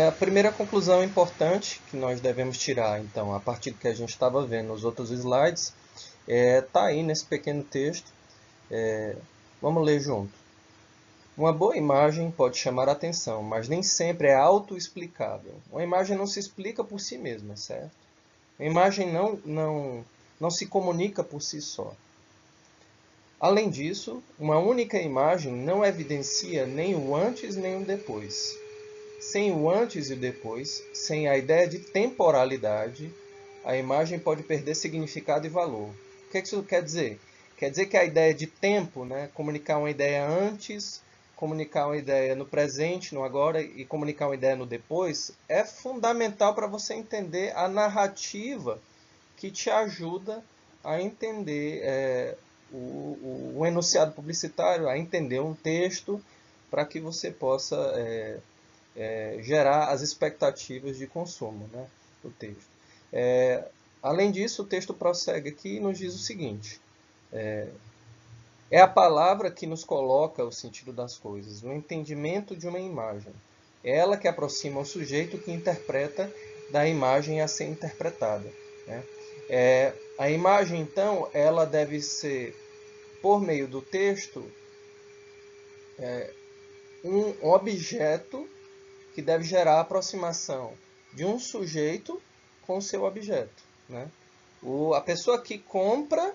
A primeira conclusão importante que nós devemos tirar, então, a partir do que a gente estava vendo nos outros slides, está aí nesse pequeno texto. Vamos ler junto. Uma boa imagem pode chamar a atenção, mas nem sempre é autoexplicável. Uma imagem não se explica por si mesma, certo? A imagem não se comunica por si só. Além disso, uma única imagem não evidencia nem o antes nem o depois. Sem o antes e o depois, sem a ideia de temporalidade, a imagem pode perder significado e valor. O que isso quer dizer? Quer dizer que a ideia de tempo, né, comunicar uma ideia antes, comunicar uma ideia no presente, no agora e comunicar uma ideia no depois, é fundamental para você entender a narrativa que te ajuda a entender o enunciado publicitário, a entender um texto, para que você possa gerar as expectativas de consumo, né, do texto. Além disso, o texto prossegue aqui e nos diz o seguinte: é a palavra que nos coloca o sentido das coisas, o entendimento de uma imagem. É ela que aproxima o sujeito que interpreta da imagem a ser interpretada, né? A imagem, então, ela deve ser, por meio do texto, um objeto que deve gerar a aproximação de um sujeito com o seu objeto, né? A pessoa que compra,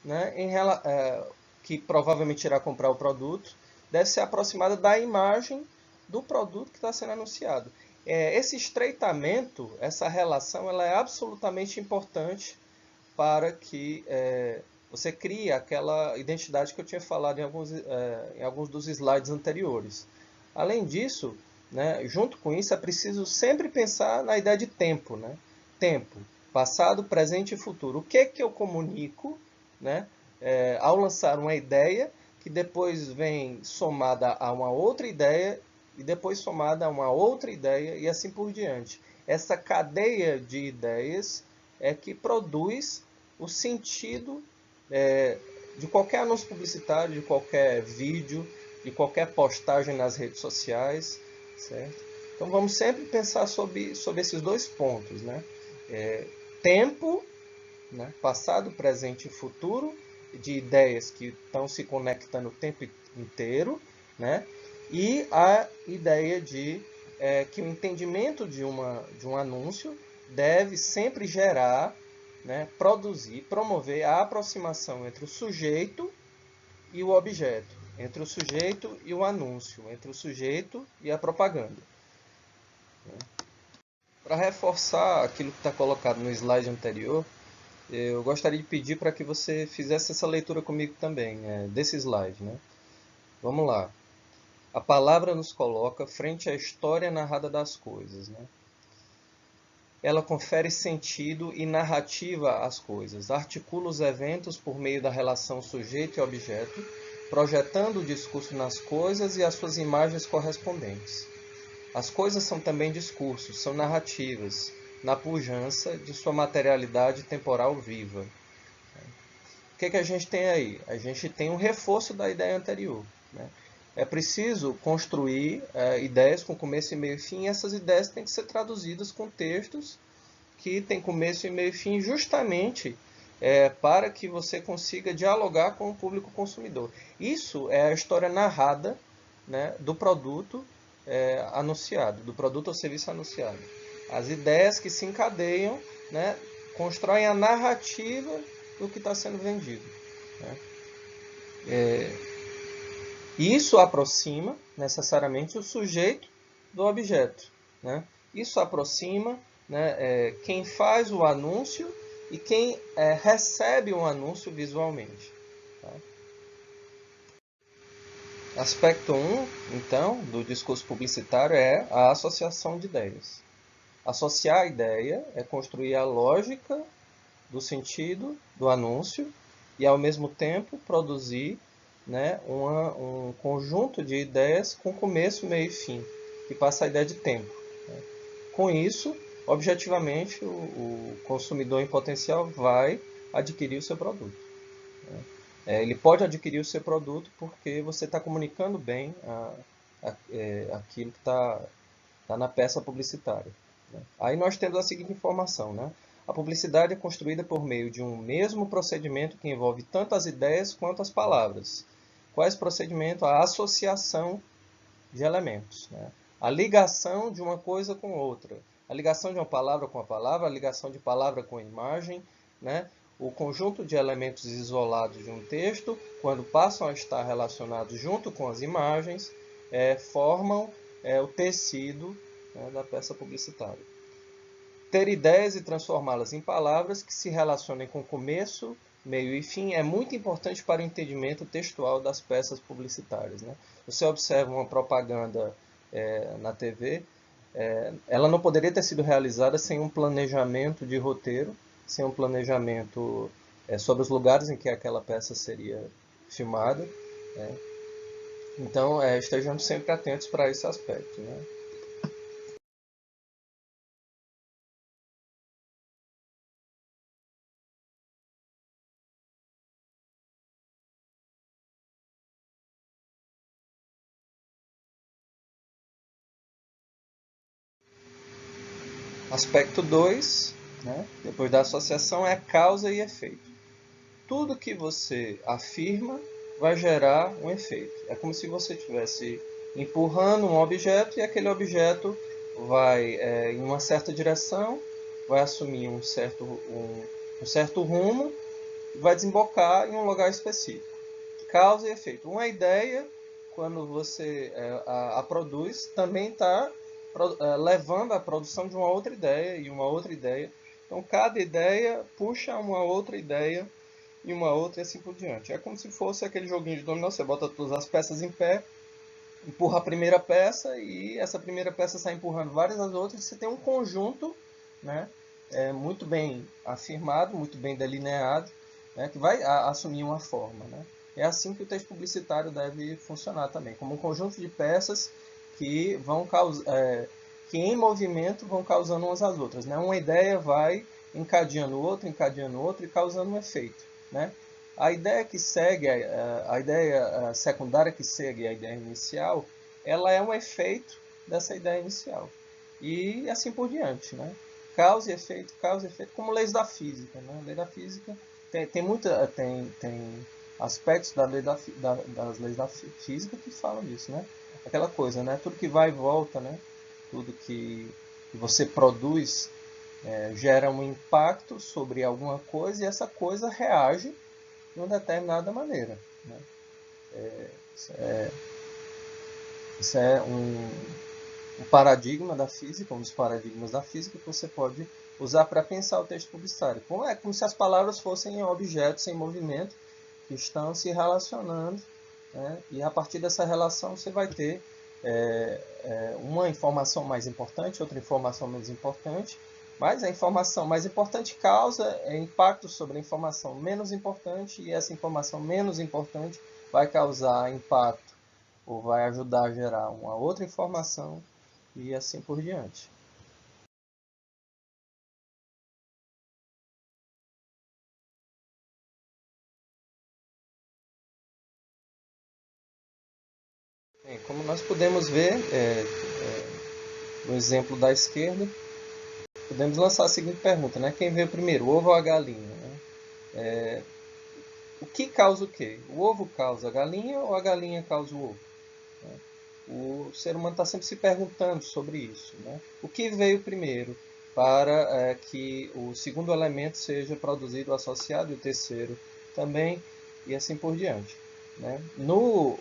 né, que provavelmente irá comprar o produto, deve ser aproximada da imagem do produto que está sendo anunciado. Esse estreitamento, essa relação, ela é absolutamente importante para que você crie aquela identidade que eu tinha falado em alguns dos slides anteriores. Além disso, né, junto com isso, é preciso sempre pensar na ideia de tempo, né? Tempo, passado, presente e futuro. O que é que eu comunico, né, ao lançar uma ideia que depois vem somada a uma outra ideia e depois somada a uma outra ideia e assim por diante. Essa cadeia de ideias é que produz o sentido é, de qualquer anúncio publicitário, de qualquer vídeo, de qualquer postagem nas redes sociais, certo? Então vamos sempre pensar sobre esses dois pontos, né? Tempo, né? Passado, presente e futuro, de ideias que estão se conectando o tempo inteiro, né? E a ideia de que o entendimento de um anúncio deve sempre gerar, né, produzir, promover a aproximação entre o sujeito e o objeto, entre o sujeito e o anúncio, entre o sujeito e a propaganda. Para reforçar aquilo que está colocado no slide anterior, eu gostaria de pedir para que você fizesse essa leitura comigo também, desse slide, né? Vamos lá. A palavra nos coloca frente à história narrada das coisas, né? Ela confere sentido e narrativa às coisas, articula os eventos por meio da relação sujeito e objeto, projetando o discurso nas coisas e as suas imagens correspondentes. As coisas são também discursos, são narrativas, na pujança de sua materialidade temporal viva. O que a gente tem aí? A gente tem um reforço da ideia anterior, né? É preciso construir ideias com começo e meio e fim, e essas ideias têm que ser traduzidas com textos que têm começo e meio e fim, justamente para que você consiga dialogar com o público consumidor. Isso é a história narrada, né, do produto anunciado, do produto ou serviço anunciado. As ideias que se encadeiam, né, constroem a narrativa do que está sendo vendido, né? E isso aproxima necessariamente o sujeito do objeto, né? Isso aproxima, né, quem faz o anúncio e quem recebe o anúncio visualmente. Tá? Aspecto 1, então, do discurso publicitário é a associação de ideias. Associar a ideia é construir a lógica do sentido do anúncio e, ao mesmo tempo, produzir, né, um conjunto de ideias com começo, meio e fim, que passa a ideia de tempo, né? Com isso, objetivamente, o consumidor em potencial vai adquirir o seu produto, né? Ele pode adquirir o seu produto porque você está comunicando bem aquilo que está Está na peça publicitária. Né? Aí nós temos a seguinte informação, né? A publicidade é construída por meio de um mesmo procedimento que envolve tanto as ideias quanto as palavras. Qual é esse procedimento? A associação de elementos. Né? A ligação de uma coisa com outra. A ligação de uma palavra com a palavra, a ligação de palavra com a imagem. Né? O conjunto de elementos isolados de um texto, quando passam a estar relacionados junto com as imagens, formam o tecido, né, da peça publicitária. Ter ideias e transformá-las em palavras que se relacionem com começo, meio e fim é muito importante para o entendimento textual das peças publicitárias. Né? Você observa uma propaganda na TV, ela não poderia ter sido realizada sem um planejamento de roteiro, sem um planejamento sobre os lugares em que aquela peça seria filmada. Né? Então, estejamos sempre atentos para esse aspecto. Né? Aspecto 2, né, depois da associação, é causa e efeito. Tudo que você afirma vai gerar um efeito. É como se você estivesse empurrando um objeto e aquele objeto vai em uma certa direção, vai assumir um certo rumo e vai desembocar em um lugar específico. Causa e efeito. Uma ideia, quando você a produz, também está levando à produção de uma outra ideia e uma outra ideia. Então, cada ideia puxa uma outra ideia e uma outra e assim por diante. É como se fosse aquele joguinho de dominó, você bota todas as peças em pé, empurra a primeira peça e essa primeira peça sai empurrando várias das outras, você tem um conjunto, né, muito bem afirmado, muito bem delineado, né, que vai assumir uma forma. Né? É assim que o texto publicitário deve funcionar também, como um conjunto de peças que vão que em movimento vão causando umas às outras. Né? Uma ideia vai encadeando outra e causando um efeito. Né? A ideia que segue, a ideia secundária que segue a ideia inicial, ela é um efeito dessa ideia inicial. E assim por diante. Né? Causa e efeito, como leis da física. Né? A lei da física tem aspectos das leis da física que falam disso. Né? Aquela coisa, né? Tudo que vai e volta, né? Tudo que você produz gera um impacto sobre alguma coisa e essa coisa reage de uma determinada maneira. Né? Isso é um paradigma da física, um dos paradigmas da física que você pode usar para pensar o texto publicitário. É como se as palavras fossem objetos em movimento que estão se relacionando, né? E a partir dessa relação você vai ter uma informação mais importante, outra informação menos importante, mas a informação mais importante causa impacto sobre a informação menos importante e essa informação menos importante vai causar impacto ou vai ajudar a gerar uma outra informação e assim por diante. Bem, como nós podemos ver no exemplo da esquerda, podemos lançar a seguinte pergunta, né? Quem veio primeiro, o ovo ou a galinha? Né? O que causa o quê? O ovo causa a galinha ou a galinha causa o ovo? Né? O ser humano está sempre se perguntando sobre isso. Né? O que veio primeiro para que o segundo elemento seja produzido associado e o terceiro também, e assim por diante. Né? No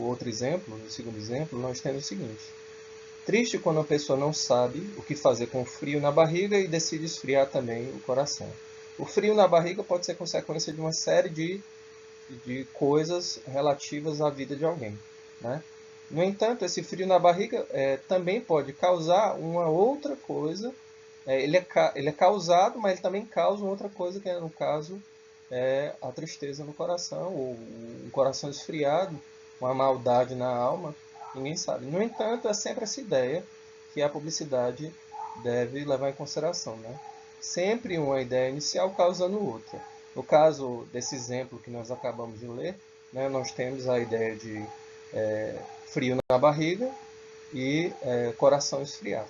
outro exemplo, no segundo exemplo, nós temos o seguinte. Triste quando a pessoa não sabe o que fazer com o frio na barriga e decide esfriar também o coração. O frio na barriga pode ser consequência de uma série de coisas relativas à vida de alguém. Né? No entanto, esse frio na barriga também pode causar uma outra coisa. Ele é causado, mas ele também causa uma outra coisa, que é, no caso, a tristeza no coração, ou um coração esfriado, uma maldade na alma, ninguém sabe. No entanto, é sempre essa ideia que a publicidade deve levar em consideração. Né? Sempre uma ideia inicial causando outra. No caso desse exemplo que nós acabamos de ler, né, nós temos a ideia de frio na barriga, e coração esfriar.